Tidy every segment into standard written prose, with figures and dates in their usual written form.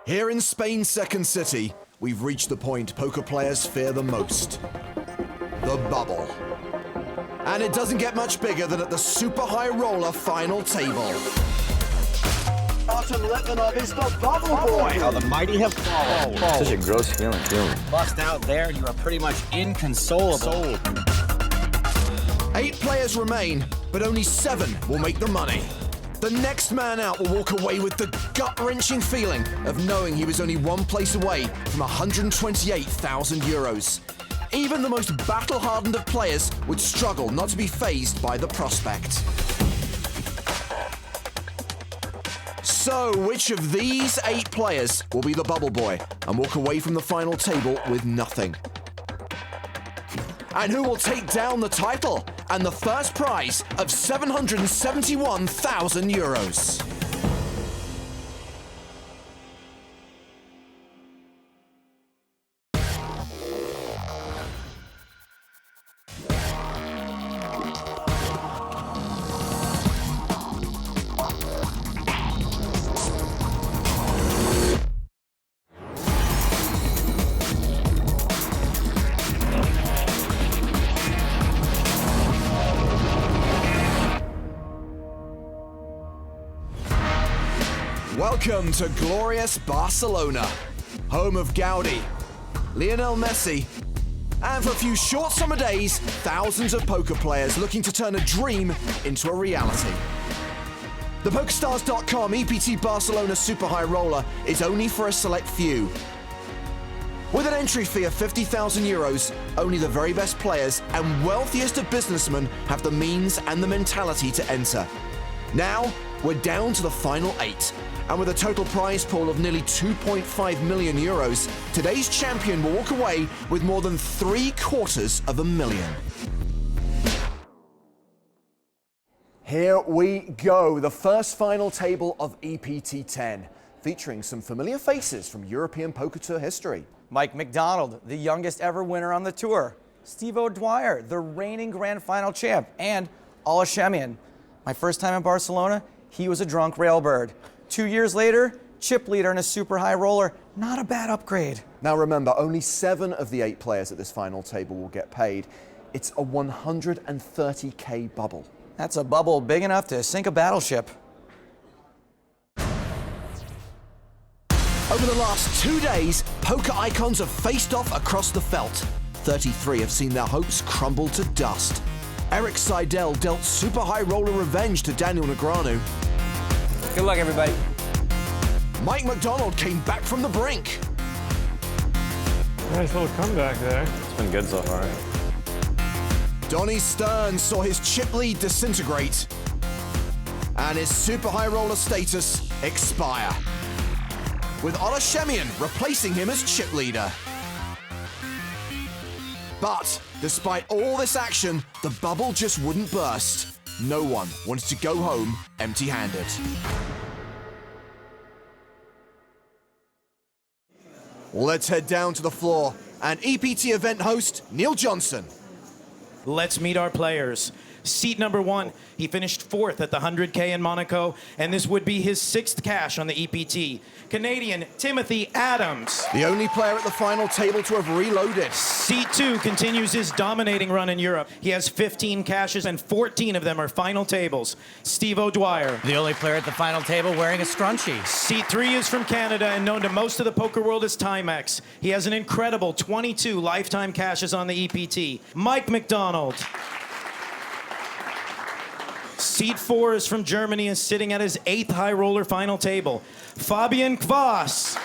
Here in Spain's second city, we've reached the point poker players fear the most. The bubble. And it doesn't get much bigger than at the Super High Roller final table. Bottom Litvinov is the bubble boy. How the mighty have fallen. Such a gross feeling. Bust out there, you are pretty much inconsolable. 8 players remain, but only 7 will make the money. The next man out will walk away with the gut-wrenching feeling of knowing he was only one place away from 128,000 euros. Even the most battle-hardened of players would struggle not to be fazed by the prospect. So, which of these 8 players will be the bubble boy and walk away from the final table with nothing? And who will take down the title and the first prize of 771,000 euros? Welcome to glorious Barcelona, home of Gaudi, Lionel Messi, and for a few short summer days, thousands of poker players looking to turn a dream into a reality. The PokerStars.com EPT Barcelona Super High Roller is only for a select few. With an entry fee of 50,000 euros, only the very best players and wealthiest of businessmen have the means and the mentality to enter. Now, we're down to the final 8. And with a total prize pool of nearly 2.5 million euros, today's champion will walk away with more than $750,000. Here we go, the first final table of EPT 10, featuring some familiar faces from European Poker Tour history. Mike Mcdonald, the youngest ever winner on the tour. Steve O'Dwyer, the reigning Grand Final champ. And Ola Shemian. My first time in Barcelona, he was a drunk railbird. 2 years later, chip leader in a super high roller. Not a bad upgrade. Now remember, only 7 of the 8 players at this final table will get paid. It's a 130K bubble. That's a bubble big enough to sink a battleship. Over the last 2 days, poker icons have faced off across the felt. 33 have seen their hopes crumble to dust. Eric Seidel dealt super high roller revenge to Daniel Negreanu. Good luck, everybody. Mike Mcdonald came back from the brink. Nice little comeback there. It's been good so far. Donnie Stern saw his chip lead disintegrate and his super high roller status expire, with Ola Shemian replacing him as chip leader. But despite all this action, the bubble just wouldn't burst. No one wanted to go home empty-handed. Let's head down to the floor and EPT event host Neil Johnson. Let's meet our players. Seat number 1, he finished 4th at the 100K in Monaco, and this would be his 6th cash on the EPT. Canadian Timothy Adams. The only player at the final table to have reloaded. Seat 2 continues his dominating run in Europe. He has 15 cashes, and 14 of them are final tables. Steve O'Dwyer. The only player at the final table wearing a scrunchie. Seat 3 is from Canada and known to most of the poker world as Timex. He has an incredible 22 lifetime cashes on the EPT. Mike Mcdonald. Seat 4 is from Germany and sitting at his 8th high roller final table. Fabian Kvass.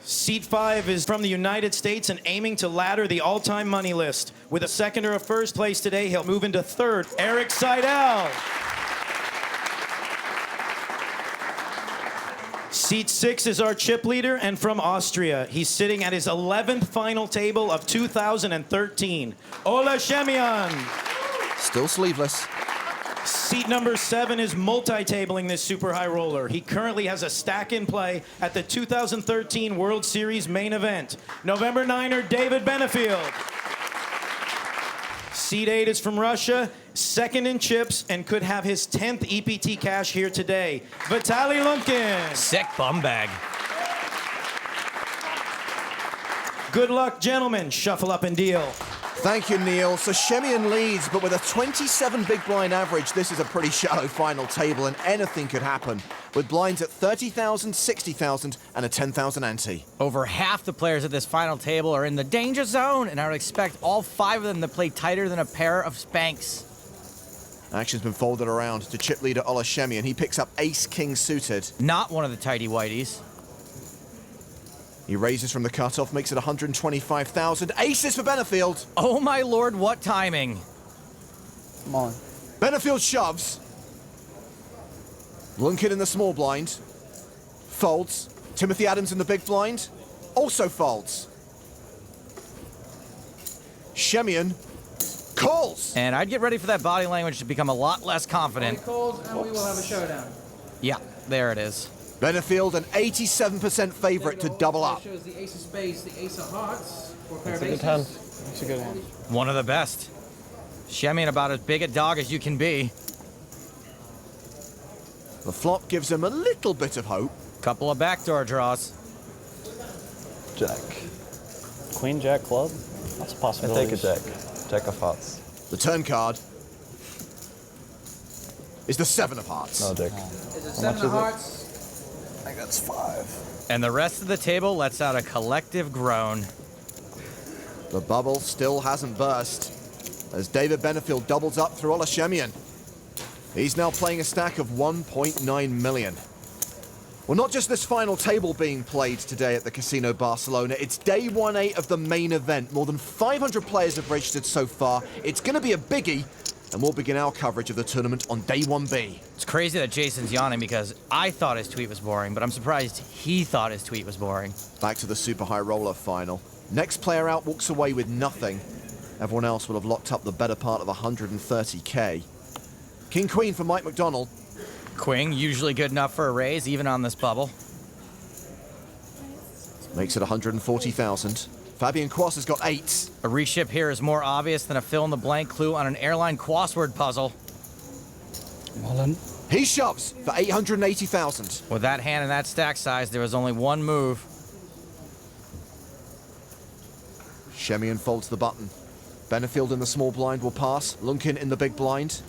Seat 5 is from the United States and aiming to ladder the all-time money list. With a second or a first place today, he'll move into 3rd. Eric Seidel. Seat 6 is our chip leader and from Austria. He's sitting at his 11th final table of 2013. Ola Shemian. Still sleeveless. Seat number 7 is multi-tabling this super high roller. He currently has a stack in play at the 2013 World Series main event. November 9er, David Benefield. Seed 8 is from Russia, second in chips, and could have his 10th EPT cash here today. Vitaly Lunkin. Sick bum bag. Good luck, gentlemen. Shuffle up and deal. Thank you, Neil. So Shemian leads, but with a 27 big blind average, this is a pretty shallow final table, and anything could happen, with blinds at 30,000, 60,000, and a 10,000 ante. Over half the players at this final table are in the danger zone, and I would expect all 5 of them to play tighter than a pair of Spanx. Action's been folded around to chip leader Ola Shemian. He picks up ace-king suited. Not one of the tighty whiteys. He raises from the cutoff, makes it 125,000. Aces for Benefield. Oh my lord, what timing. Come on. Benefield shoves. Lunkin in the small blind. Folds. Timothy Adams in the big blind. Also folds. Shemian calls. And I'd get ready for that body language to become a lot less confident. Calls, and we will have a showdown. Yeah, there it is. Benefield, an 87% favorite to double up. Shows the ace of spades, the ace of hearts, for a pair of That's a aces. good hand. That's a good hand. One of the best. Shemian about as big a dog as you can be. The flop gives him a little bit of hope. Couple of backdoor draws. Jack. Queen, Jack, club? That's a possibility. I take a jack. Jack of hearts. The turn card is the 7 of hearts. No, Jack. Is it How much seven of is it? hearts? I think that's 5. And the rest of the table lets out a collective groan. The bubble still hasn't burst as David Benefield doubles up through Ola Shemian. He's now playing a stack of 1.9 million. Well, not just this final table being played today at the Casino Barcelona, it's day 1-8 of the main event. More than 500 players have registered so far. It's going to be a biggie, and we'll begin our coverage of the tournament on day 1B. It's crazy that Jason's yawning because I thought his tweet was boring, but I'm surprised he thought his tweet was boring. Back to the super high roller final. Next player out walks away with nothing. Everyone else will have locked up the better part of 130K. King Queen for Mike Mcdonald. Queen, usually good enough for a raise, even on this bubble. Makes it 140,000. Fabian Quas has got 8. A reship here is more obvious than a fill-in-the-blank clue on an airline crossword puzzle. He shoves for 880,000. With that hand and that stack size, there was only one move. Shemian folds the button. Benefield in the small blind will pass. Lunkin in the big blind.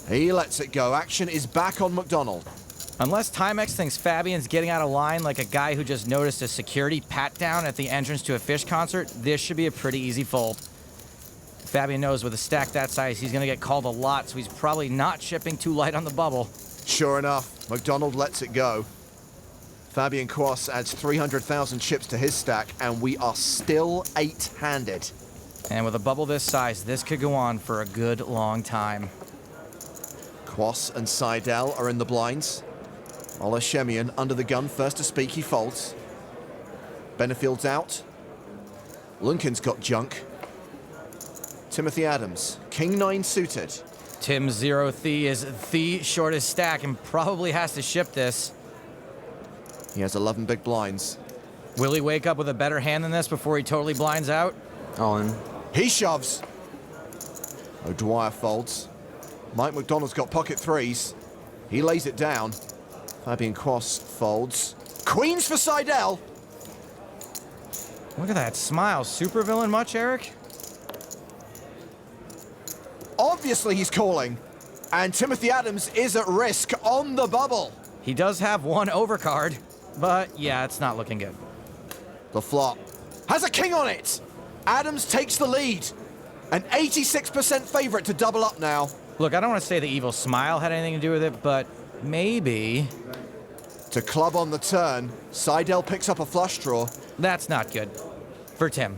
He lets it go. Action is back on Mcdonald. Unless Timex thinks Fabian's getting out of line like a guy who just noticed a security pat-down at the entrance to a Fish concert, this should be a pretty easy fold. Fabian knows with a stack that size, he's going to get called a lot, so he's probably not shipping too light on the bubble. Sure enough, Mcdonald lets it go. Fabian Quas adds 300,000 chips to his stack, and we are still 8-handed. And with a bubble this size, this could go on for a good long time. Quas and Seidel are in the blinds. Ola Shemian under the gun, first to speak, he folds. Benefield's out. Lunkin's got junk. Timothy Adams, King 9 suited. Tim Zero Thee is the shortest stack and probably has to ship this. He has 11 big blinds. Will he wake up with a better hand than this before he totally blinds out? All in. He shoves. O'Dwyer folds. Mike McDonald's got pocket 3s. He lays it down. Fabian Quas folds. Queens for Seidel. Look at that smile. Supervillain much, Eric? Obviously he's calling. And Timothy Adams is at risk on the bubble. He does have one overcard, but yeah, it's not looking good. The flop has a king on it. Adams takes the lead. An 86% favorite to double up now. Look, I don't want to say the evil smile had anything to do with it, but maybe. To club on the turn, Seidel picks up a flush draw. That's not good. For Tim.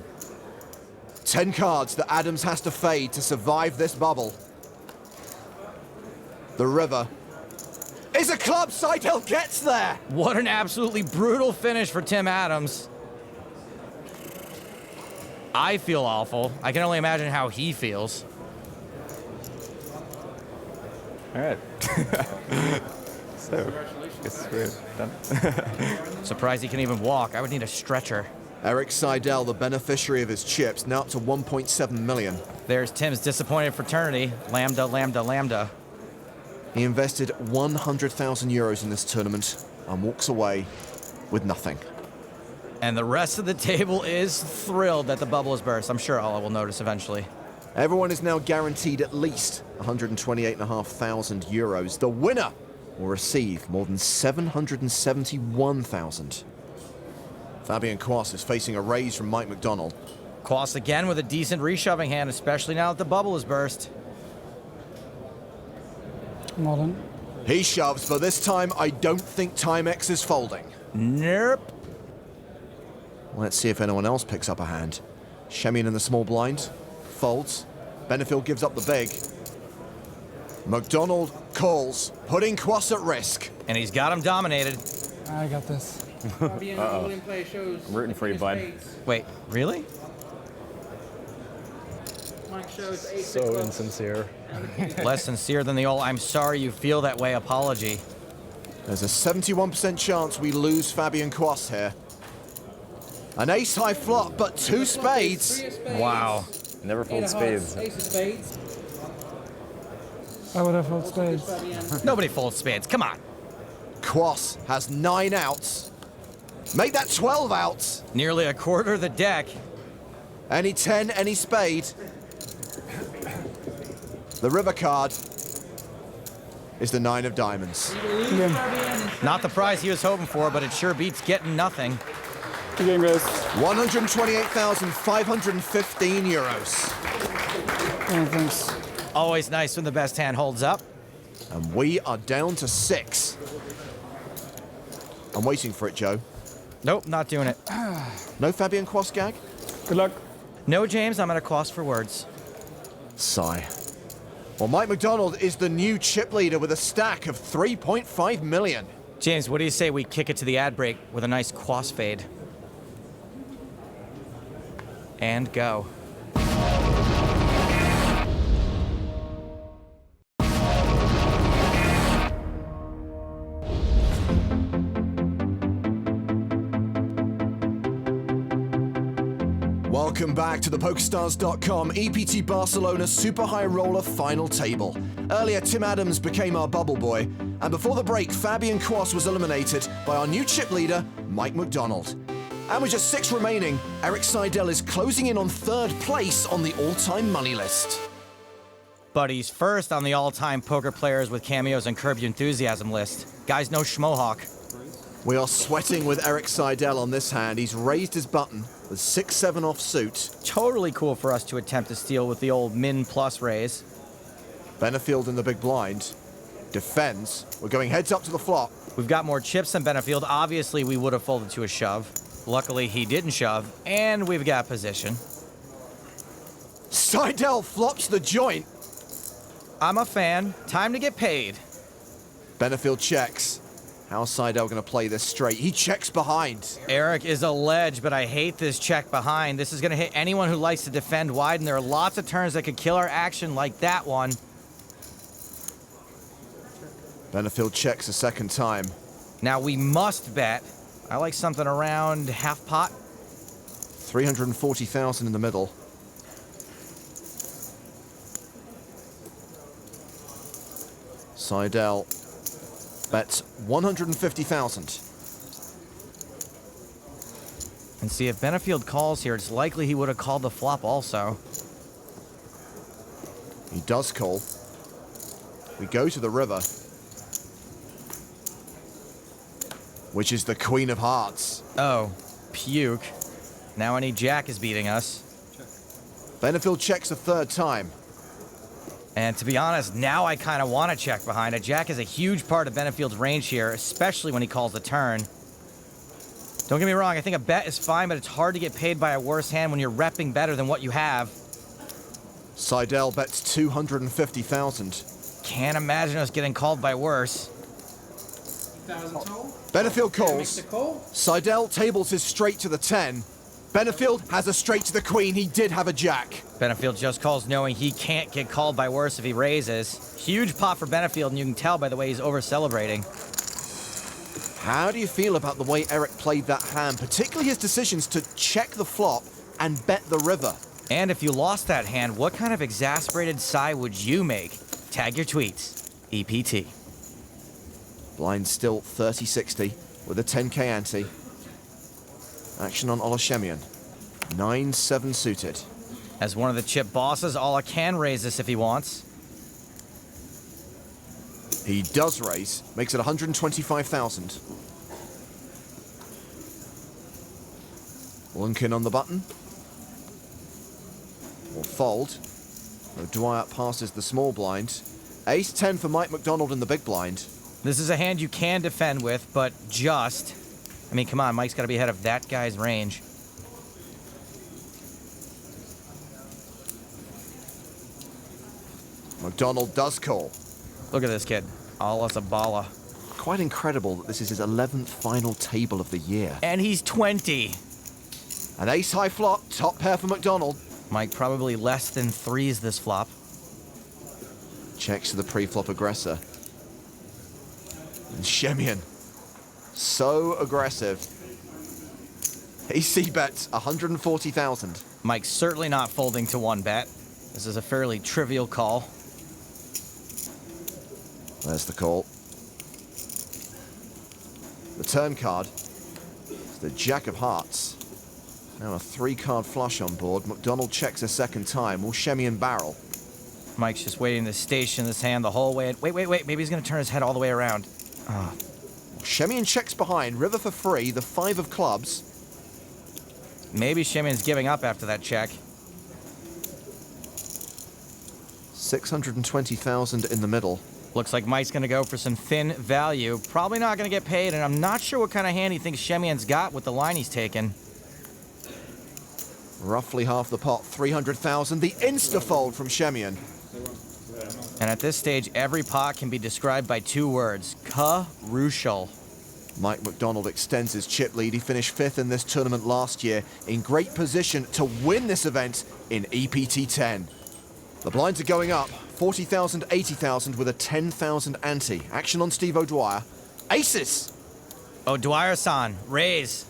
10 cards that Adams has to fade to survive this bubble. The river is a club. Seidel gets there. What an absolutely brutal finish for Tim Adams. I feel awful. I can only imagine how he feels. All right. So, guess we're done. Surprised he can even walk. I would need a stretcher. Eric Seidel, the beneficiary of his chips, now up to 1.7 million. There's Tim's disappointed fraternity. Lambda, lambda, lambda. He invested 100,000 euros in this tournament and walks away with nothing. And the rest of the table is thrilled that the bubble has burst. I'm sure Allah will notice eventually. Everyone is now guaranteed at least 128,500 euros. The winner will receive more than 771,000. Fabian Quas is facing a raise from Mike Mcdonald. Quas again with a decent reshoving hand, especially now that the bubble has burst. Mullen. He shoves, but this time I don't think Timex is folding. Nope. Let's see if anyone else picks up a hand. Shemian in the small blind. Folds. Benefield gives up the big. McDonald calls, putting Quas at risk. And he's got him dominated. I got this. Fabian, all-in play shows. I'm rooting for you, bud. spades. Wait, really? Mike shows ace So of clubs. insincere. Less sincere than the old "I'm sorry you feel that way" apology. There's a 71% chance we lose Fabian Quas here. An ace-high flop, but two spades. Three of spades. Wow. Never Eight fold of hearts, spades. ace of spades. I would have fold spades. Fabian. Nobody folds spades. Come on. Quas has 9 outs. Make that 12 outs. Nearly a quarter of the deck. Any 10, any spade. The river card is the 9 of diamonds. Game. Not the prize he was hoping for, but it sure beats getting nothing. Game, guys. 128,515 euros. Yeah, thanks. Always nice when the best hand holds up. And we are down to 6. I'm waiting for it, Joe. Nope, not doing it. No Fabian Quas gag? Good luck. No, James, I'm at a cost for words. Sigh. Well, Mike McDonald is the new chip leader with a stack of 3.5 million. James, what do you say we kick it to the ad break with a nice Quas fade? And go. Welcome back to the PokerStars.com EPT Barcelona Super High Roller final table. Earlier, Tim Adams became our bubble boy, and before the break, Fabian Quas was eliminated by our new chip leader, Mike McDonald. And with just 6 remaining, Eric Seidel is closing in on 3rd place on the all-time money list. But he's first on the all-time poker players with cameos and Curb Your Enthusiasm list. Guy's no schmohawk. We are sweating with Eric Seidel on this hand. He's raised his button with 6-7 offsuit. Totally cool for us to attempt to steal with the old min plus raise. Benefield in the big blind. Defends. We're going heads up to the flop. We've got more chips than Benefield. Obviously, we would have folded to a shove. Luckily, he didn't shove, and we've got position. Seidel flops the joint. I'm a fan. Time to get paid. Benefield checks. How's Seidel going to play this straight? He checks behind. Eric is a ledge, but I hate this check behind. This is going to hit anyone who likes to defend wide, and there are lots of turns that could kill our action, like that one. Benefield checks a second time. Now we must bet. I like something around half pot. 340,000 in the middle. Seidel bets 150,000. And see, if Benefield calls here, it's likely he would have called the flop also. He does call. We go to the river, which is the Queen of Hearts. Oh, puke. Now any jack is beating us. Benefield checks a 3rd time. And to be honest, now I kind of want to check behind. A jack is a huge part of Benefield's range here, especially when he calls the turn. Don't get me wrong, I think a bet is fine, but it's hard to get paid by a worse hand when you're repping better than what you have. Seidel bets 250,000. Can't imagine us getting called by worse. 1,000 total. Benefield Makes calls. the call. Seidel tables his straight to the 10. Benefield has a straight to the Queen. He did have a jack. Benefield just calls knowing he can't get called by worse if he raises. Huge pot for Benefield, and you can tell by the way he's over-celebrating. How do you feel about the way Eric played that hand, particularly his decisions to check the flop and bet the river? And if you lost that hand, what kind of exasperated sigh would you make? Tag your tweets. EPT. Blind still 30-60 with a 10k ante. Action on Oloshemian. 9-7 suited. As one of the chip bosses, Ola can raise this if he wants. He does raise, makes it 125,000. Lunkin on the button. Or fold. O'Dwyer passes the small blind. Ace-10 for Mike McDonald in the big blind. This is a hand you can defend with, but just... I mean, come on, Mike's got to be ahead of that guy's range. McDonald does call. Look at this kid. Allah's a balla. Quite incredible that this is his 11th final table of the year. And he's 20. An ace-high flop, top pair for McDonald. Mike probably less than threes this flop. Checks to the pre-flop aggressor. And Shemian, so aggressive. He c-bets 140,000. Mike's certainly not folding to one bet. This is a fairly trivial call. There's the call. The turn card is the Jack of Hearts. Now a 3-card flush on board. McDonald checks a second time. Will Shemian barrel? Mike's just waiting to station this hand the whole way. Wait. Maybe he's going to turn his head all the way around. Shemian checks behind. River for free. The 5 of clubs. Maybe Shemian's giving up after that check. 620,000 in the middle. Looks like Mike's going to go for some thin value. Probably not going to get paid, and I'm not sure what kind of hand he thinks Shemian's got with the line he's taken. Roughly half the pot, 300,000. The insta-fold from Shemian. And at this stage, every pot can be described by 2 words. Crucial. Mike McDonald extends his chip lead. He finished 5th in this tournament last year, in great position to win this event in EPT 10. The blinds are going up, 40,000, 80,000 with a 10,000 ante. Action on Steve O'Dwyer. Aces! O'Dwyer-san, raise.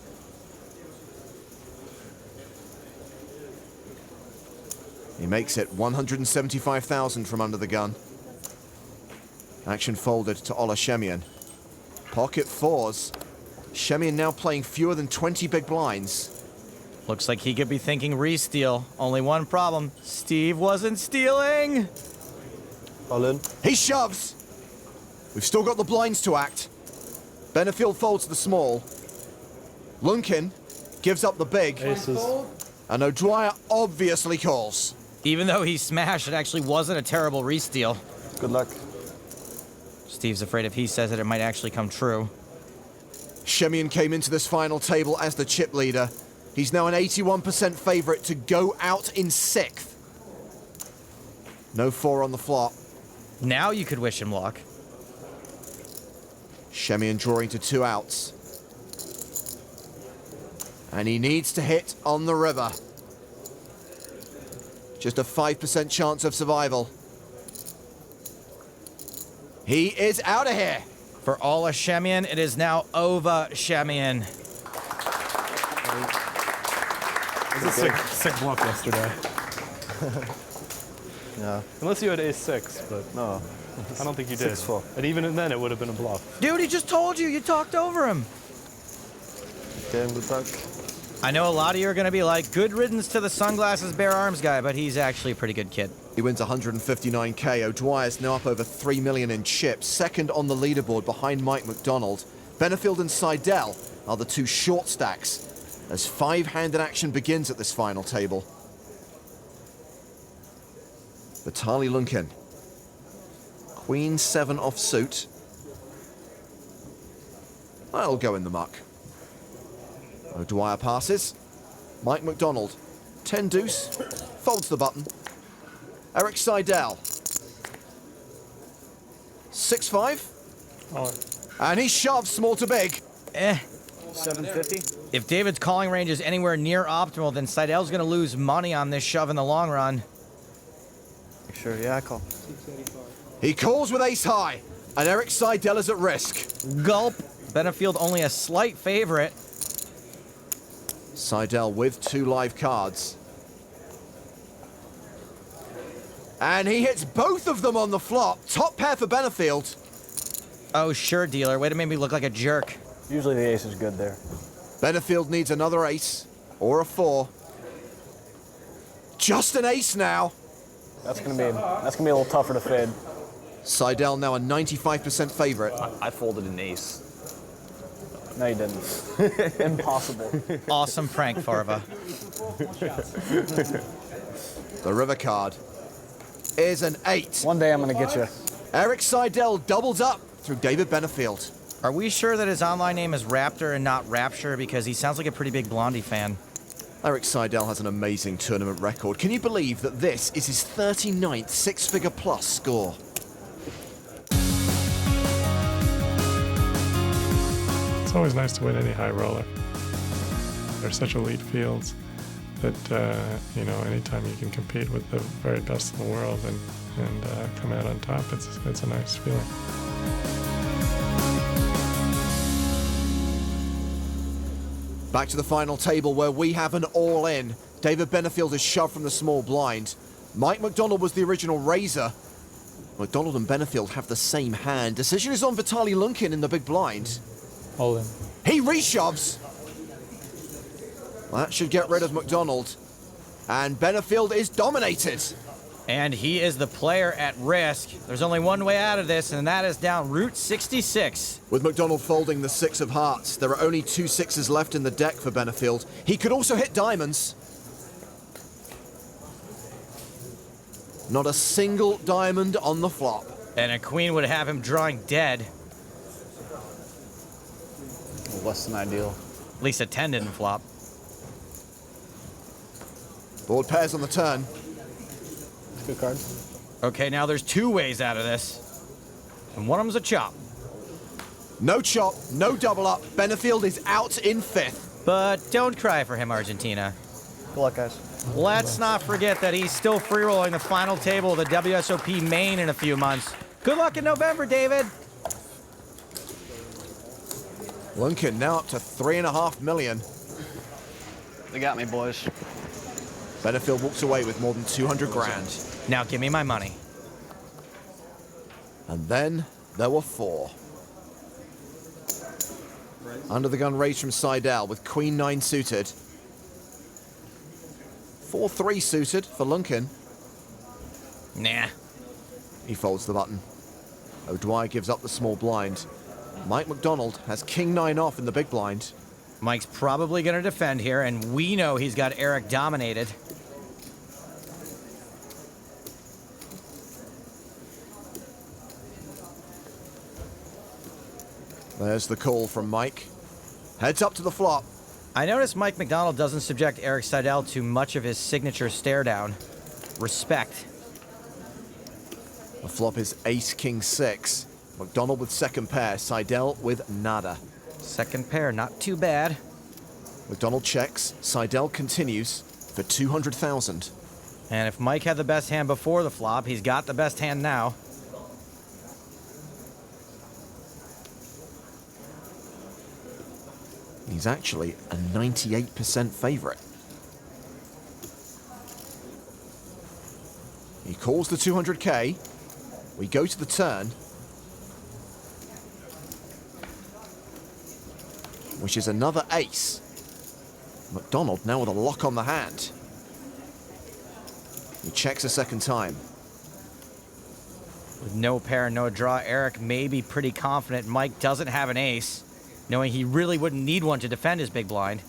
He makes it 175,000 from under the gun. Action folded to Ola Shemian. Pocket 4s. Shemian now playing fewer than 20 big blinds. Looks like he could be thinking re-steal. Only one problem. Steve wasn't stealing. All in. He shoves. We've still got the blinds to act. Benefield folds the small. Lunkin gives up the big. Aces. And O'Dwyer obviously calls. Even though he smashed, it actually wasn't a terrible re-steal. Good luck. Steve's afraid if he says it, it might actually come true. Shemian came into this final table as the chip leader. He's now an 81% favorite to go out in 6th. No 4 on the flop. Now you could wish him luck. Shemian drawing to 2 outs. And he needs to hit on the river. Just a 5% chance of survival. He is out of here. For Ola Shemian, it is now over Shemian. It was a sick bluff yesterday. Yeah. Unless you had ace-6, but No. I don't think you did. 6-4. And even then, it would have been a bluff. Dude, he just told you. You talked over him. Okay, good luck. I know a lot of you are going to be like, good riddance to the sunglasses, bare arms guy, but he's actually a pretty good kid. He wins 159k. O'Dwyer's now up over 3 million in chips. Second on the leaderboard behind Mike McDonald. Benefield and Seidel are the 2 short stacks as 5-handed action begins at this final table. Vitaly Lunkin. Queen 7 off suit. I'll go in the muck. O'Dwyer passes. Mike McDonald. 10 deuce. Folds the button. Eric Seidel. 6-5. And he shoves small to big. 750. If David's calling range is anywhere near optimal, then Seidel's going to lose money on this shove in the long run. Sure, yeah, I call. He calls with ace high. And Eric Seidel is at risk. Gulp. Benefield only a slight favorite. Seidel with 2 live cards. And he hits both of them on the flop. Top pair for Benefield. Oh, sure, dealer. Way to make me look like a jerk. Usually the ace is good there. Benefield needs another ace or a 4. Just an ace now. That's gonna be a little tougher to fade. Seidel now a 95% favorite. I folded an ace. No, you didn't. Impossible. Awesome prank, Farva. The river card is an 8. One day I'm gonna get you. Eric Seidel doubles up through David Benefield. Are we sure that his online name is Raptor and not Rapture? Because he sounds like a pretty big Blondie fan. Eric Seidel has an amazing tournament record. Can you believe that this is his 39th six-figure plus score? It's always nice to win any high roller. They're such elite fields that, you know, anytime you can compete with the very best in the world and come out on top, it's a nice feeling. Back to the final table where we have an all-in. David Benefield is shoved from the small blind. Mike Mcdonald was the original raiser. Mcdonald and Benefield have the same hand. Decision is on Vitaly Lunkin in the big blind. All in. He reshoves. That should get rid of Mcdonald. And Benefield is dominated. And he is the player at risk. There's only one way out of this, and that is down Route 66. With McDonald folding the 6 of hearts, there are only 2 6s left in the deck for Benefield. He could also hit diamonds. Not a single diamond on the flop. And a queen would have him drawing dead. Less than ideal. At least a 10 didn't flop. Board pairs on the turn. Good card. Okay, now there's 2 ways out of this. And one of them's a chop. No chop, no double up. Benefield is out in 5th. But don't cry for him, Argentina. Good luck, guys. Let's not forget that he's still free-rolling the final table of the WSOP main in a few months. Good luck in November, David. Lunkin now up to 3.5 million. They got me, boys. Benefield walks away with more than 200 grand. Now give me my money. And then there were 4. Under the gun raise from Seidel with Queen 9 suited. 4-3 suited for Lunkin. Nah. He folds the button. O'Dwyer gives up the small blind. Mike Mcdonald has King 9 off in the big blind. Mike's probably going to defend here, and we know he's got Eric dominated. There's the call from Mike. Heads up to the flop. I notice Mike McDonald doesn't subject Eric Seidel to much of his signature stare down. Respect. The flop is Ace King 6. McDonald with second pair, Seidel with nada. Second pair, not too bad. McDonald checks, Seidel continues for 200,000. And if Mike had the best hand before the flop, he's got the best hand now. He's actually a 98% favorite. He calls the 200K. We go to the turn, which is another ace. McDonald now with a lock on the hand. He checks a second time. With no pair and no draw, Eric may be pretty confident Mike doesn't have an ace, knowing he really wouldn't need one to defend his big blind.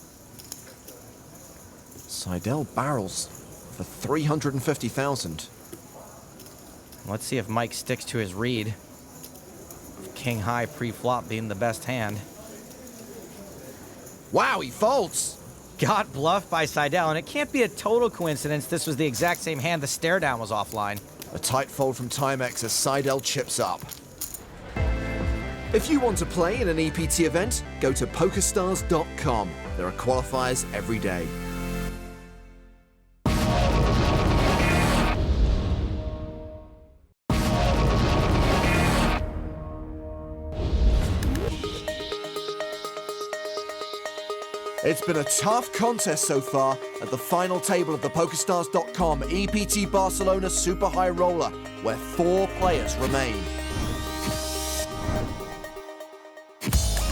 Seidel barrels for 350,000. Let's see if Mike sticks to his read. King high pre-flop being the best hand. Wow, he folds. Got bluffed by Seidel, and it can't be a total coincidence this was the exact same hand the stare down was offline. A tight fold from Timex as Seidel chips up. If you want to play in an EPT event, go to PokerStars.com. There are qualifiers every day. It's been a tough contest so far at the final table of the PokerStars.com EPT Barcelona Super High Roller, where 4 players remain.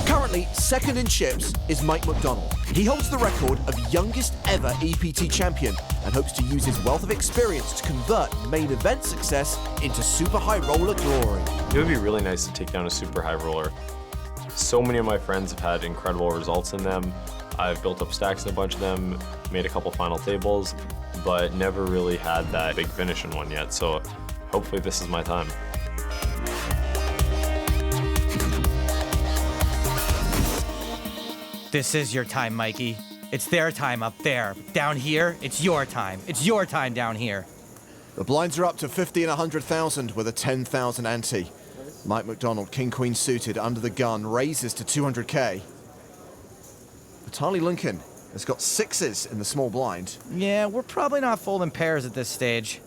Currently, second in chips is Mike Mcdonald. He holds the record of youngest ever EPT champion and hopes to use his wealth of experience to convert main event success into super high roller glory. It would be really nice to take down a super high roller. So many of my friends have had incredible results in them. I've built up stacks in a bunch of them, made a couple final tables, but never really had that big finish in one yet, so hopefully this is my time. This is your time, Mikey. It's their time up there. Down here, it's your time. It's your time down here. The blinds are up to 50 and 100,000 with a 10,000 ante. Mike Mcdonald, king-queen suited, under the gun, raises to 200k. Vitaly Lunkin has got 6s in the small blind. Yeah, we're probably not folding pairs at this stage.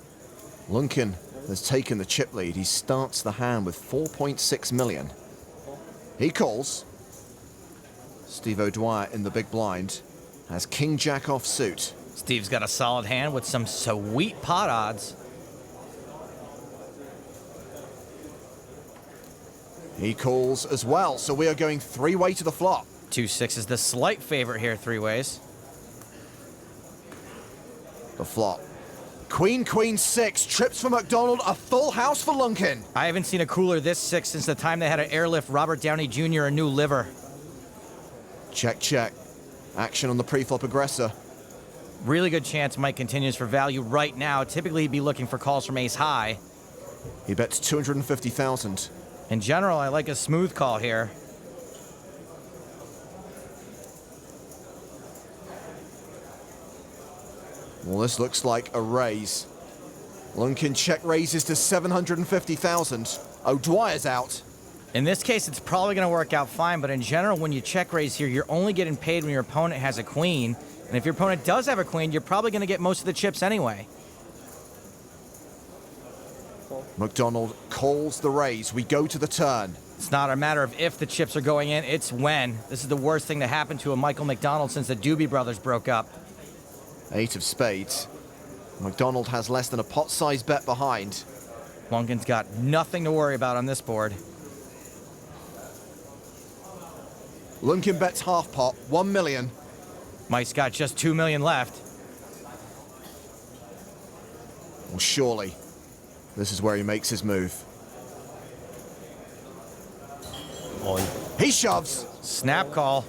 Lunkin has taken the chip lead. He starts the hand with 4.6 million. He calls. Steve O'Dwyer in the big blind has king-jack offsuit. Steve's got a solid hand with some sweet pot odds. He calls as well, so we are going 3-way to the flop. 2-6 is the slight favorite here, 3 ways. The flop. Queen, queen, 6. Trips for Mcdonald, a full house for Lunkin. I haven't seen a cooler this 6 since the time they had to airlift Robert Downey Jr. a new liver. Check, check. Action on the pre-flop aggressor. Really good chance Mike continues for value right now. Typically, he'd be looking for calls from ace high. He bets 250,000. In general, I like a smooth call here. Well, this looks like a raise. Lunkin check raises to 750,000. O'Dwyer's out. In this case, it's probably going to work out fine, but in general, when you check raise here, you're only getting paid when your opponent has a queen. And if your opponent does have a queen, you're probably going to get most of the chips anyway. Mcdonald calls the raise. We go to the turn. It's not a matter of if the chips are going in, it's when. This is the worst thing to happen to a Michael McDonald since the Doobie Brothers broke up. 8 of spades. Mcdonald has less than a pot-sized bet behind. Lunkin's got nothing to worry about on this board. Lunkin bets half pot, 1 million. Mike's got just 2 million left. Well, surely, this is where he makes his move. On. He shoves. Snap call.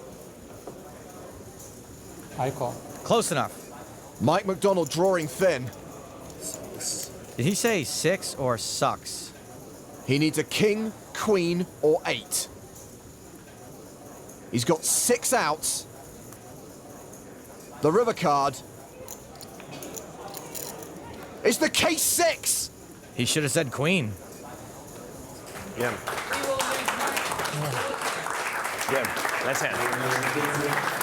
I call. Close enough. Mike Mcdonald drawing thin. Did he say 6 or sucks? He needs a king, queen, or 8. He's got 6 outs. The river card. It's the case 6. He should have said queen. Yeah. That's it.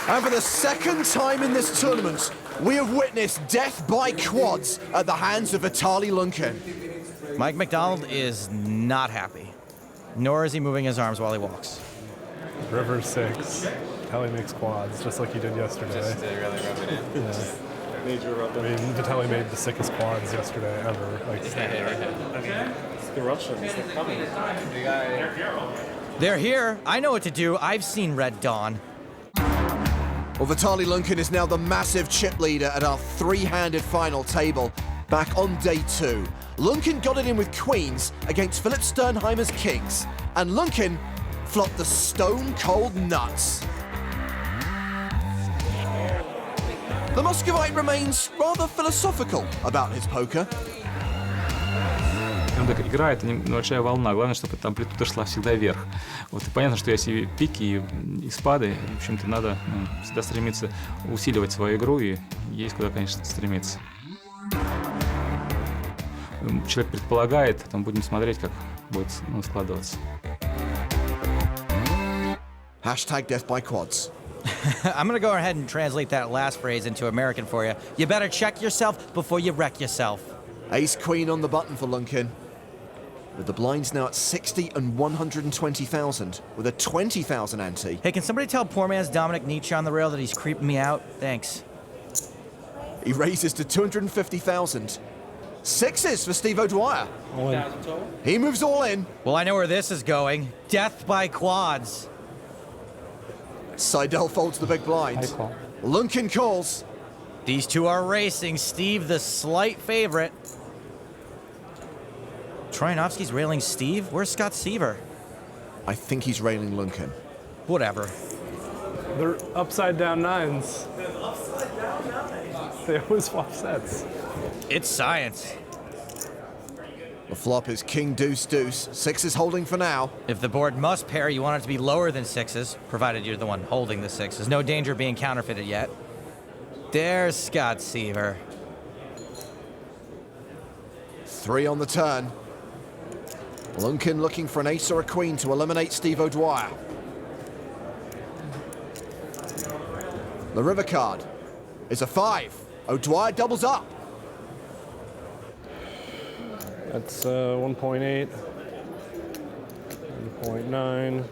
And for the second time in this tournament, we have witnessed death by quads at the hands of Vitaly Lunkin. Mike McDonald is not happy, nor is he moving his arms while he walks. River 6. Vitaly makes quads, just like he did yesterday. Just to really rub it in. Yeah. Major rub I mean, Vitaly made the sickest quads yesterday ever. Like, It's the Russians. They're coming. They're here. I know what to do. I've seen Red Dawn. Well, Vitaly Lunkin is now the massive chip leader at our 3-handed final table. Back on day 2, Lunkin got it in with queens against Philip Sternheimer's kings, and Lunkin flopped the stone-cold nuts. The Muscovite remains rather philosophical about his poker. Он так играет, небольшая волна. Главное, чтобы эта амплитуда шла всегда вверх. Вот, и понятно, что если пики и спады, в общем-то, надо всегда стремиться усиливать свою игру, и есть куда, конечно, стремиться. Человек предполагает, потом будем смотреть, как будет складываться. Hashtag death by quads. I'm going to go ahead and translate that last phrase into American for you. You better check yourself before you wreck yourself. Ace queen on the button for Lunkin. with the blinds now at 60 and 120,000, with a 20,000 ante. Hey, can somebody tell poor man's Dominic Nietzsche on the rail that he's creeping me out? Thanks. He raises to 250,000. Sixes for Steve O'Dwyer. He moves all in. Well, I know where this is going. Death by quads. Seidel folds the big blind. Lunkin calls. These two are racing. Steve, the slight favorite. Troyanovsky's railing Steve? Where's Scott Seaver? I think he's railing Lunkin. Whatever. They're upside down nines. They always swap sets. It's science. The flop is king, deuce, deuce. Sixes holding for now. If the board must pair, you want it to be lower than sixes, provided you're the one holding the sixes. No danger of being counterfeited yet. There's Scott Seaver. 3 on the turn. Lunkin looking for an ace or a queen to eliminate Steve O'Dwyer. The river card is a 5. O'Dwyer doubles up. That's 1.8, 1.9,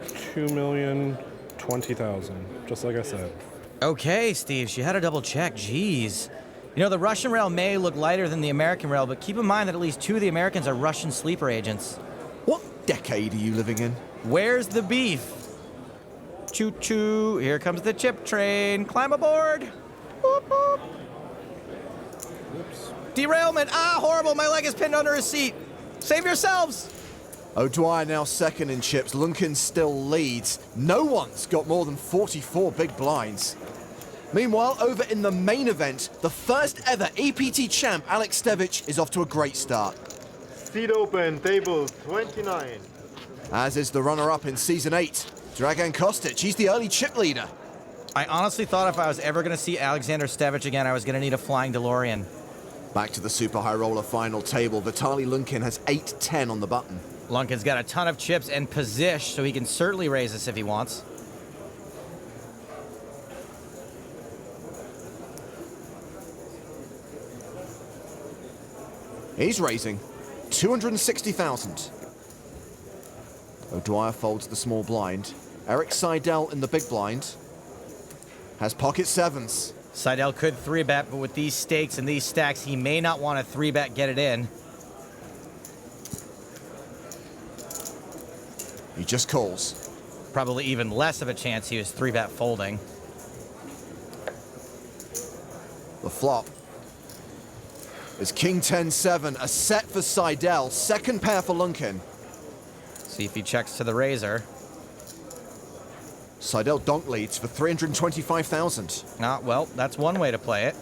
2,020,000, just like I said. Okay, Steve, she had to double check. Jeez. You know, the Russian rail may look lighter than the American rail, but keep in mind that at least 2 of the Americans are Russian sleeper agents. What decade are you living in? Where's the beef? Choo-choo, here comes the chip train. Climb aboard. Boop, boop. Oops. Derailment. Ah, horrible. My leg is pinned under a seat. Save yourselves. O'Dwyer now second in chips. Lunkin still leads. No one's got more than 44 big blinds. Meanwhile, over in the main event, the first ever EPT champ, Alex Stevich, is off to a great start. Seat open, table 29. As is the runner-up in Season 8, Dragan Kostic. He's the early chip leader. I honestly thought if I was ever going to see Alexander Stevich again, I was going to need a flying DeLorean. Back to the Super High Roller final table. Vitaly Lunkin has 8-10 on the button. Lunkin's got a ton of chips and position, so he can certainly raise this if he wants. He's raising 260,000. O'Dwyer folds the small blind. Eric Seidel in the big blind has pocket sevens. Seidel could 3-bet, but with these stakes and these stacks, he may not want to 3-bet, get it in. He just calls. Probably even less of a chance he was 3-bet folding. The flop is King 10-7, a set for Seidel, second pair for Lunkin. See if he checks to the razor. Seidel donk leads for 325,000. Well, that's one way to play it.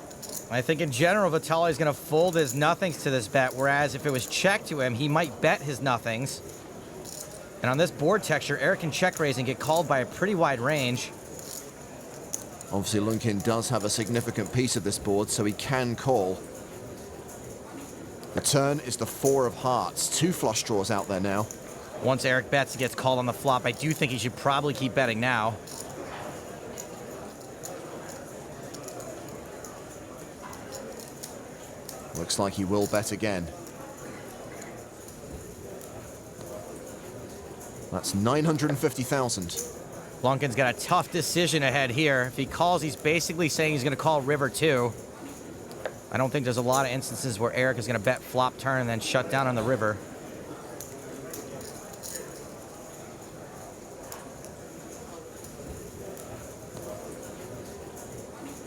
I think in general, Vitaly's going to fold his nothings to this bet, whereas if it was checked to him, he might bet his nothings. And on this board texture, Eric can check raise and get called by a pretty wide range. Obviously, Lunkin does have a significant piece of this board, so he can call. The turn is the 4 of hearts. 2 flush draws out there now. Once Eric bets, he gets called on the flop. I do think he should probably keep betting now. Looks like he will bet again. That's 950,000. Lunkin's got a tough decision ahead here. If he calls, he's basically saying he's going to call river too. I don't think there's a lot of instances where Eric is going to bet flop turn and then shut down on the river.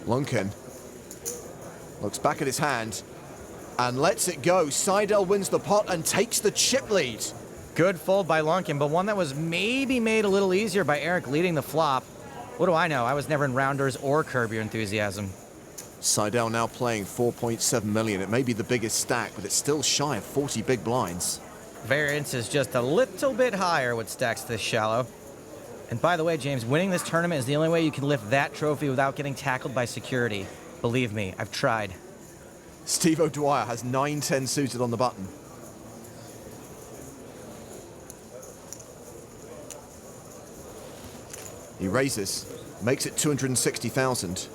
Lunkin looks back at his hand and lets it go. Seidel wins the pot and takes the chip lead. Good fold by Lunkin, but one that was maybe made a little easier by Eric leading the flop. What do I know? I was never in Rounders or Curb Your Enthusiasm. Seidel now playing 4.7 million. It may be the biggest stack, but it's still shy of 40 big blinds. Variance is just a little bit higher with stacks this shallow. And by the way, James, winning this tournament is the only way you can lift that trophy without getting tackled by security. Believe me, I've tried. Steve O'Dwyer has 9-10 suited on the button. He raises, makes it 260,000.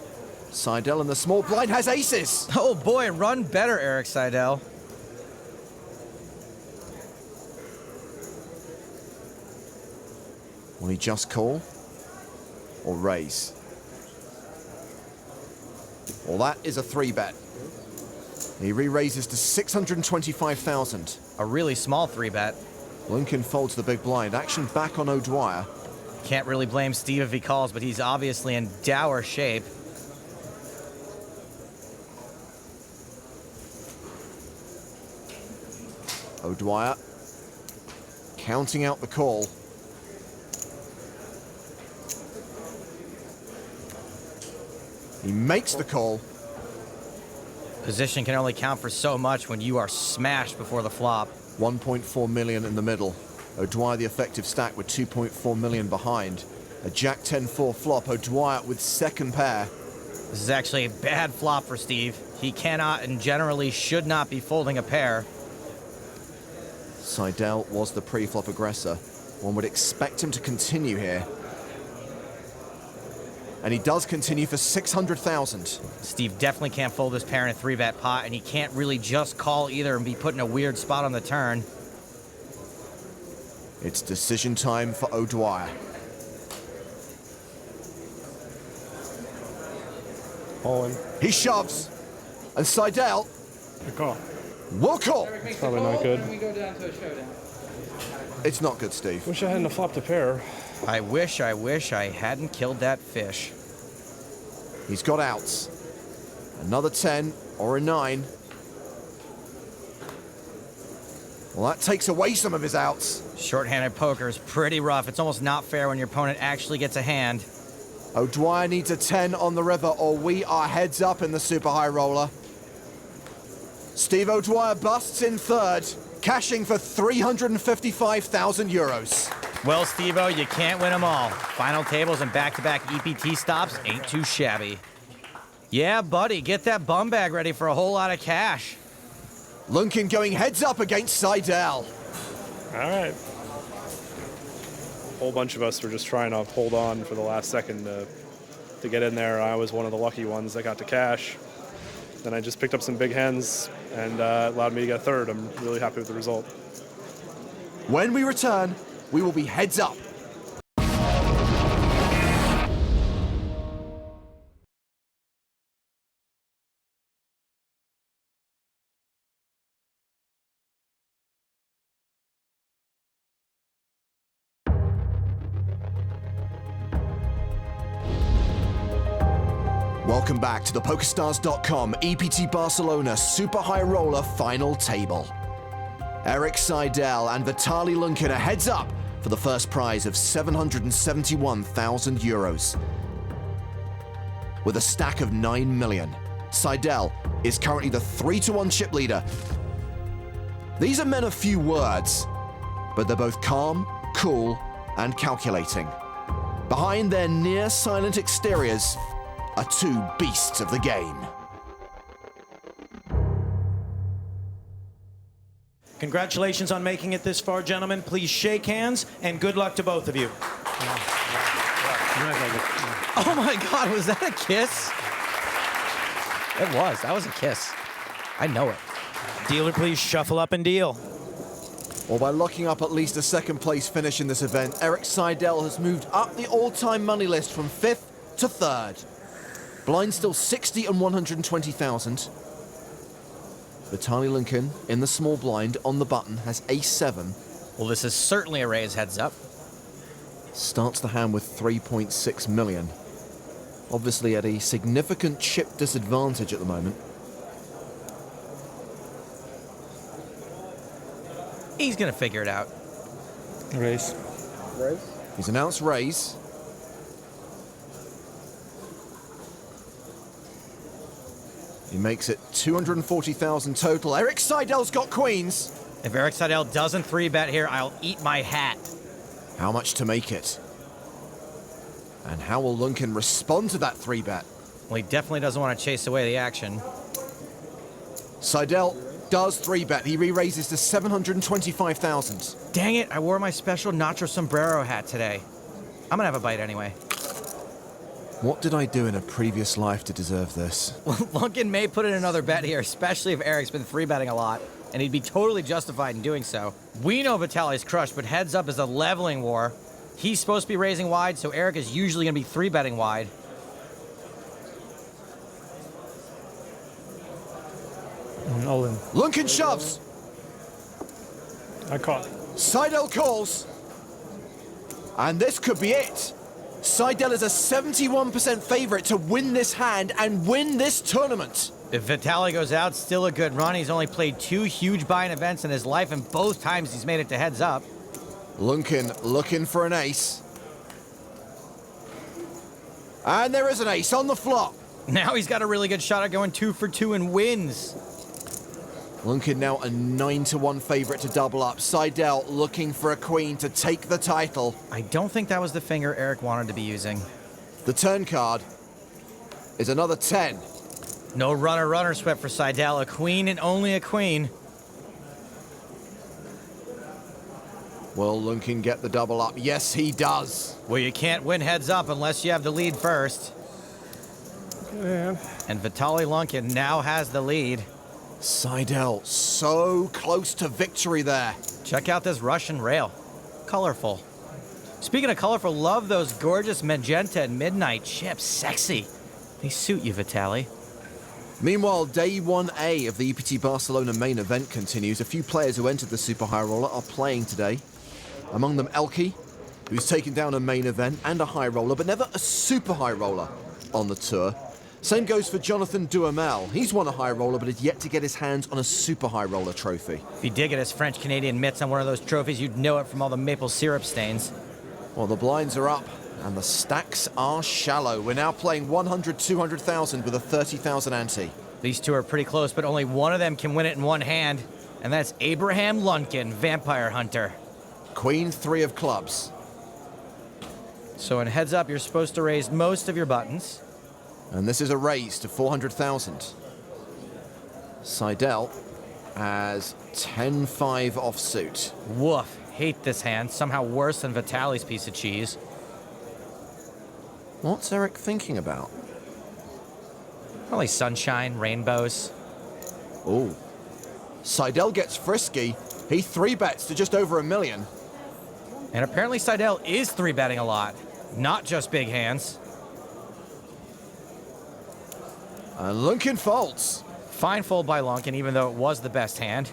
Seidel in the small blind has aces. Oh boy, run better, Eric Seidel. Will he just call or raise? Well, that is a 3-bet. He re-raises to 625,000. A really small 3-bet. Lunkin folds the big blind. Action back on O'Dwyer. Can't really blame Steve if he calls, but he's obviously in dour shape. O'Dwyer counting out the call. He makes the call. Position can only count for so much when you are smashed before the flop. 1.4 million in the middle. O'Dwyer the effective stack with 2.4 million behind. A Jack 10-4 flop. O'Dwyer with second pair. This is actually a bad flop for Steve. He cannot and generally should not be folding a pair. Seidel was the pre-flop aggressor. One would expect him to continue here. And he does continue for 600,000. Steve definitely can't fold this pair in a 3-bet pot, and he can't really just call either and be put in a weird spot on the turn. It's decision time for O'Dwyer. All in. He shoves. And Seidel Good call. will call. It's probably not good. And we go down to a showdown. It's not good, Steve. Wish I hadn't have flopped a pair. I wish I hadn't killed that fish. He's got outs. Another 10 or a 9. Well, that takes away some of his outs. Short-handed poker is pretty rough. It's almost not fair when your opponent actually gets a hand. O'Dwyer needs a 10 on the river or we are heads up in the super high roller. Steve O'Dwyer busts in third, cashing for 355,000 euros. Well, Steve-O, you can't win them all. Final tables and back-to-back EPT stops ain't too shabby. Yeah, buddy, get that bum bag ready for a whole lot of cash. Lunkin going heads up against Seidel. All right. A whole bunch of us were just trying to hold on for the last second to get in there. I was one of the lucky ones that got to cash. Then I just picked up some big hands and allowed me to get a third. I'm really happy with the result. When we return, we will be heads up. Welcome back to the PokerStars.com EPT Barcelona Super High Roller Final Table. Eric Seidel and Vitaly Lunkin are heads up for the first prize of 771,000 euros. With a stack of 9 million, Seidel is currently the 3-1 chip leader. These are men of few words, but they're both calm, cool, and calculating. Behind their near-silent exteriors are two beasts of the game. Congratulations on making it this far, gentlemen. Please shake hands, and good luck to both of you. Oh my God, was that a kiss? It was. That was a kiss. I know it. Dealer, please shuffle up and deal. Well, by locking up at least a second place finish in this event, Eric Seidel has moved up the all-time money list from 5th to 3rd. Blind still 60 and 120,000. Vitaly Lunkin in the small blind on the button has ace-7. Well, this is certainly a raise heads up. Starts the hand with 3.6 million. Obviously at a significant chip disadvantage at the moment. He's gonna figure it out. Raise. Raise? He's announced raise. He makes it 240,000 total. Eric Seidel's got queens. If Eric Seidel doesn't 3-bet here, I'll eat my hat. How much to make it? And how will Lunkin respond to that 3-bet? Well, he definitely doesn't want to chase away the action. Seidel does 3-bet. He re-raises to 725,000. Dang it, I wore my special Nacho Sombrero hat today. I'm gonna have a bite anyway. What did I do in a previous life to deserve this? Well, Lunkin may put in another bet here, especially if Eric's been 3-betting a lot, and he'd be totally justified in doing so. We know Vitaly's crushed, but heads up is a leveling war. He's supposed to be raising wide, so Eric is usually going to be 3-betting wide. All in. Lunkin shoves. I call. Seidel calls. And this could be it. Seidel is a 71% favorite to win this hand and win this tournament. If Vitaly goes out, still a good run. He's only played 2 huge buy-in events in his life, and both times he's made it to heads up. Lunkin looking for an ace. And there is an ace on the flop. Now he's got a really good shot at going 2 for 2 and wins. Lunkin now a 9-1 favorite to double up. Seidel looking for a queen to take the title. I don't think that was the finger Eric wanted to be using. The turn card is another 10. No runner sweat for Seidel. A queen and only a queen. Will Lunkin get the double up? Yes, he does. Well, you can't win heads up unless you have the lead first. Yeah. And Vitaly Lunkin now has the lead. Seidel so close to victory there. Check out this Russian rail. Colorful. Speaking of colorful, love those gorgeous magenta and midnight chips. Sexy. They suit you, Vitaly. Meanwhile, day 1A of the EPT Barcelona main event continues. A few players who entered the Super High Roller are playing today. Among them Elke, who's taken down a main event and a high roller, but never a Super High Roller on the tour. Same goes for Jonathan Duhamel. He's won a high roller, but is yet to get his hands on a Super High Roller trophy. If you did get his French-Canadian mitts on one of those trophies, you'd know it from all the maple syrup stains. Well, the blinds are up, and the stacks are shallow. We're now playing 100, 200,000 with a 30,000 ante. These two are pretty close, but only one of them can win it in one hand, and that's Abraham Lunkin, Vampire Hunter. Queen 3 of clubs. So in heads up, you're supposed to raise most of your buttons. And this is a raise to 400,000. Seidel has 10-5 offsuit. Woof. Hate this hand. Somehow worse than Vitaly's piece of cheese. What's Eric thinking about? Probably sunshine, rainbows. Ooh. Seidel gets frisky. He 3-bets to just over $1 million. And apparently Seidel is 3-betting a lot. Not just big hands. And Lunkin folds. Fine fold by Lunkin, even though it was the best hand.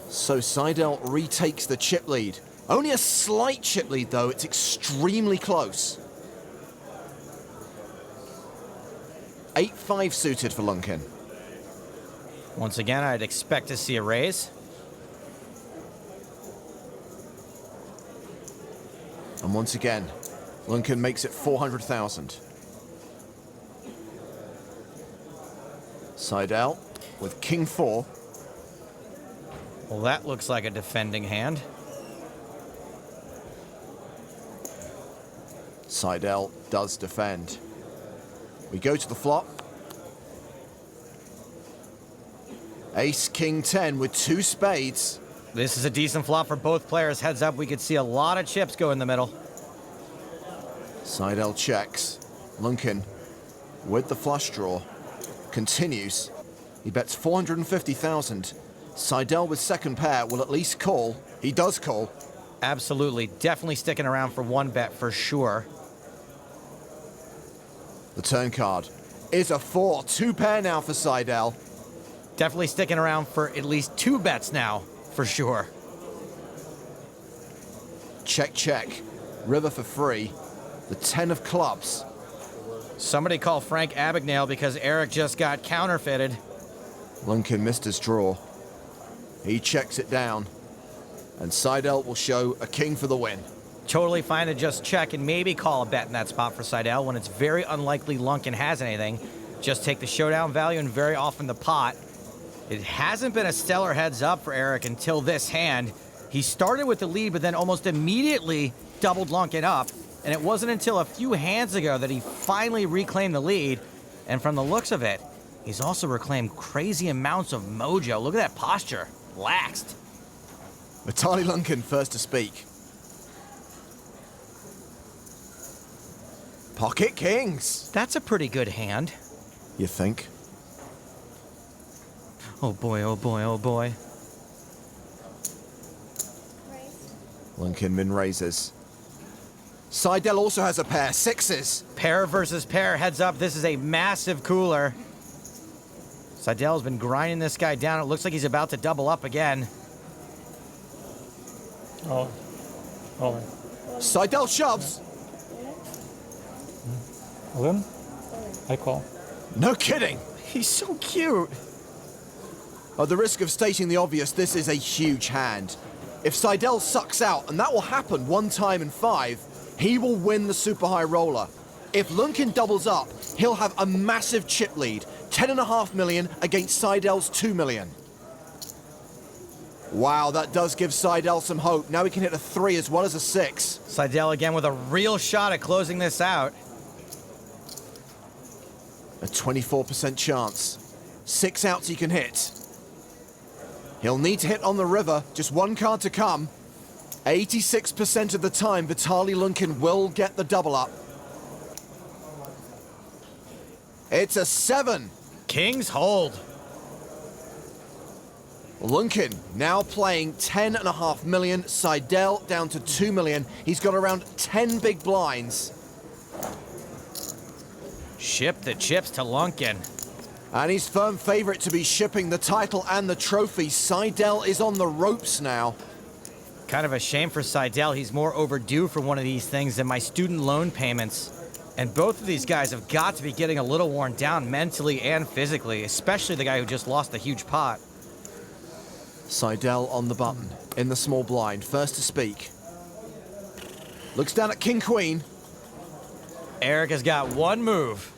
So Seidel retakes the chip lead. Only a slight chip lead, though. It's extremely close. 8-5 suited for Lunkin. Once again, I'd expect to see a raise. And once again, Lunkin makes it 400,000. Seidel with King 4. Well, that looks like a defending hand. Seidel does defend. We go to the flop. Ace, King 10 with 2 spades. This is a decent flop for both players. Heads up, we could see a lot of chips go in the middle. Seidel checks. Lunkin with the flush draw. Continues. He bets 450,000. Seidel with second pair will at least call. He does call. Absolutely. Definitely sticking around for one bet for sure. The turn card is a 4. 2 pair now for Seidel. Definitely sticking around for at least 2 bets now, for sure. Check, check. River for free. The 10 of clubs. Somebody call Frank Abagnale because Eric just got counterfeited. Lunkin missed his draw. He checks it down. And Seidel will show a king for the win. Totally fine to just check and maybe call a bet in that spot for Seidel when it's very unlikely Lunkin has anything. Just take the showdown value and very often the pot. It hasn't been a stellar heads up for Eric until this hand. He started with the lead, but then almost immediately doubled Lunkin up. And it wasn't until a few hands ago that he finally reclaimed the lead. And from the looks of it, he's also reclaimed crazy amounts of mojo. Look at that posture. Laxed. Vitaly Lunkin first to speak. Pocket kings. That's a pretty good hand. You think? Oh boy, oh boy, oh boy. Lunkin min raises. Seidel also has a pair, sixes. Pair versus pair, heads up. This is a massive cooler. Seidel's been grinding this guy down. It looks like he's about to double up again. All in. Seidel shoves. All in? I call. No kidding. He's so cute. At the risk of stating the obvious, this is a huge hand. If Seidel sucks out, and that will happen one time in 5, he will win the super high roller. If Lunkin doubles up, he'll have a massive chip lead, 10.5 million against Seidel's 2 million. Wow, that does give Seidel some hope. Now he can hit a 3 as well as a 6. Seidel again with a real shot at closing this out. A 24% chance. 6 outs he can hit. He'll need to hit on the river, just 1 card to come. 86% of the time, Vitaly Lunkin will get the double up. It's a 7. Kings hold. Lunkin now playing 10.5 million. Seidel down to 2 million. He's got around 10 big blinds. Ship the chips to Lunkin. And he's firm favorite to be shipping the title and the trophy. Seidel is on the ropes now. Kind of a shame for Seidel. He's more overdue for one of these things than my student loan payments. And both of these guys have got to be getting a little worn down mentally and physically, especially the guy who just lost a huge pot. Seidel on the button, in the small blind, first to speak. Looks down at King Queen. Eric has got one move.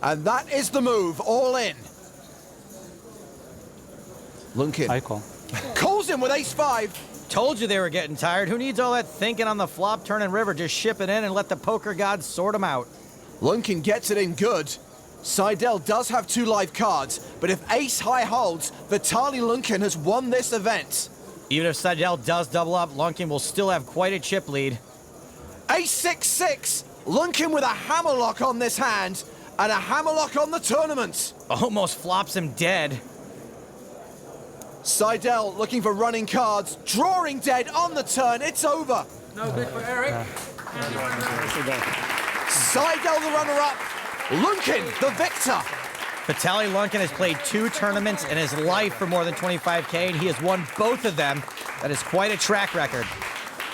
And that is the move, all in. Lunkin. I call. Calls him with ace-5. Told you they were getting tired. Who needs all that thinking on the flop, turn, and river? Just ship it in and let the poker gods sort them out. Lunkin gets it in good. Seidel does have 2 live cards, but if ace-high holds, Vitaly Lunkin has won this event. Even if Seidel does double up, Lunkin will still have quite a chip lead. Ace-6-6. Lunkin with a hammerlock on this hand, and a hammerlock on the tournament. Almost flops him dead. Seidel looking for running cards, drawing dead on the turn. It's over. No bid for Eric. Seidel the runner-up. Lunkin the victor. Vitaly Lunkin has played 2 tournaments in his life for more than 25K, and he has won both of them. That is quite a track record.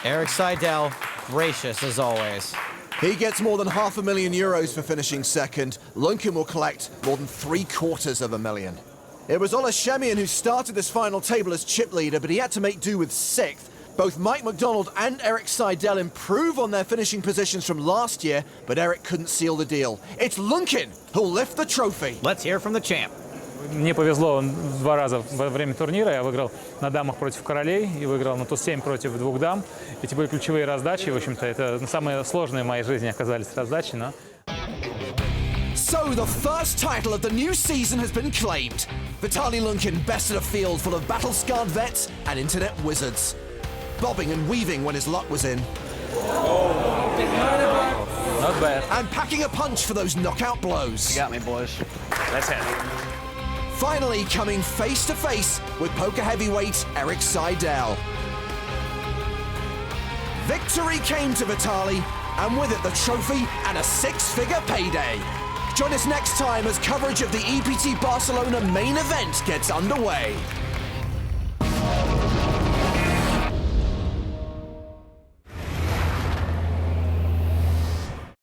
Eric Seidel, gracious as always. He gets more than €500,000 for finishing second. Lunkin will collect more than $750,000. It was Oleshemian who started this final table as chip leader, but he had to make do with 6th. Both Mike Mcdonald and Eric Seidel improve on their finishing positions from last year, but Eric couldn't seal the deal. It's Lunkin who'll lift the trophy. Let's hear from the champ. Мне повезло 2 раза во время турнира. Я выиграл на дамах против королей и выиграл на туз-7 против 2 дам. Эти были ключевые раздачи. В общем-то, это самые сложные в моей жизни оказались раздачи, но... So the first title of the new season has been claimed. Vitaly Lunkin bested a field full of battle-scarred vets and internet wizards, bobbing and weaving when his luck was in. Not bad. And packing a punch for those knockout blows. You got me, boys. Let's hit it. Finally coming face-to-face with poker heavyweight Eric Seidel. Victory came to Vitaly, and with it the trophy and a 6-figure payday. Join us next time as coverage of the EPT Barcelona main event gets underway.